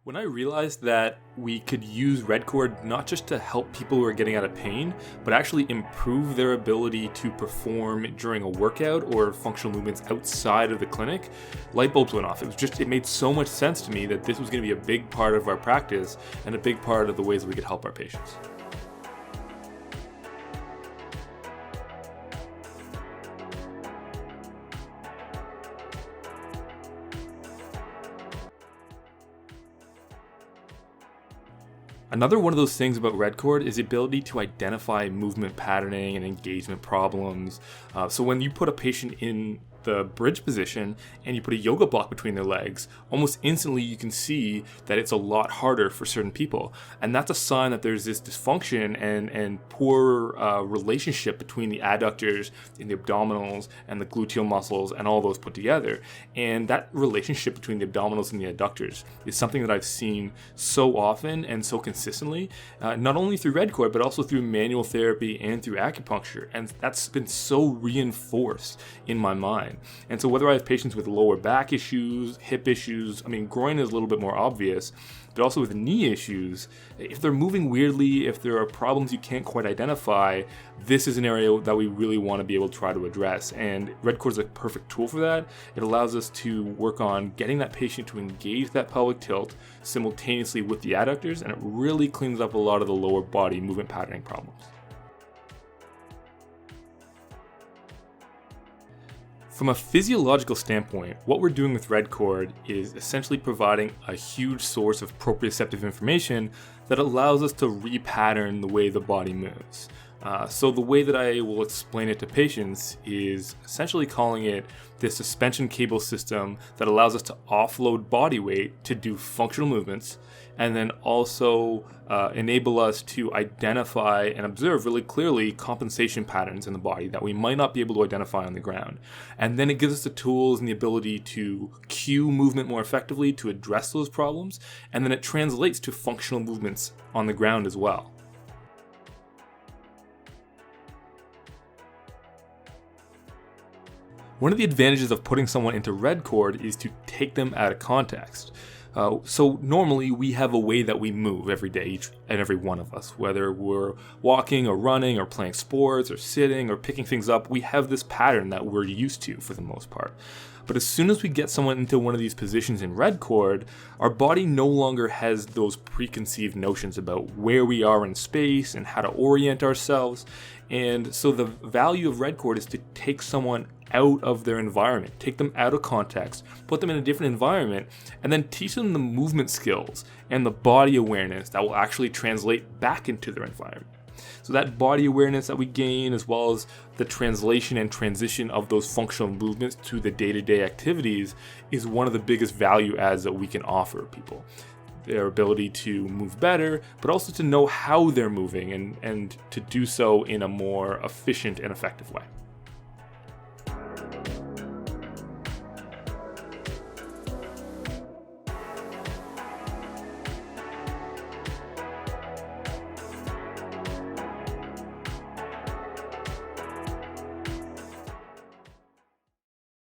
When I realized that we could use Redcord not just to help people who are getting out of pain, but actually improve their ability to perform during a workout or functional movements outside of the clinic, light bulbs went off. It made so much sense to me that this was going to be a big part of our practice and a big part of the ways we could help our patients. Another one of those things about Redcord is the ability to identify movement patterning and engagement problems. So when you put a patient in the bridge position and you put a yoga block between their legs, almost instantly you can see that it's a lot harder for certain people. And that's a sign that there's this dysfunction and poor relationship between the adductors and the abdominals and the gluteal muscles and all those put together. And that relationship between the abdominals and the adductors is something that I've seen so often and so consistently, not only through Redcord, but also through manual therapy and through acupuncture. And that's been so reinforced in my mind. And so whether I have patients with lower back issues, hip issues, groin is a little bit more obvious, but also with knee issues, if they're moving weirdly, if there are problems you can't quite identify, this is an area that we really want to be able to try to address. And Redcord is a perfect tool for that. It allows us to work on getting that patient to engage that pelvic tilt simultaneously with the adductors, and it really cleans up a lot of the lower body movement patterning problems. From a physiological standpoint, what we're doing with Redcord is essentially providing a huge source of proprioceptive information that allows us to repattern the way the body moves. So the way that I will explain it to patients is essentially calling it the suspension cable system that allows us to offload body weight to do functional movements, and then also enable us to identify and observe really clearly compensation patterns in the body that we might not be able to identify on the ground. And then it gives us the tools and the ability to cue movement more effectively to address those problems, and then it translates to functional movements on the ground as well. One of the advantages of putting someone into Redcord is to take them out of context. So normally we have a way that we move every day, each and every one of us, whether we're walking or running or playing sports or sitting or picking things up, we have this pattern that we're used to for the most part. But as soon as we get someone into one of these positions in Redcord, our body no longer has those preconceived notions about where we are in space and how to orient ourselves. And so the value of Redcord is to take someone out of their environment, take them out of context, put them in a different environment, and then teach them the movement skills and the body awareness that will actually translate back into their environment. So that body awareness that we gain, as well as the translation and transition of those functional movements to the day-to-day activities, is one of the biggest value adds that we can offer people. Their ability to move better, but also to know how they're moving and to do so in a more efficient and effective way.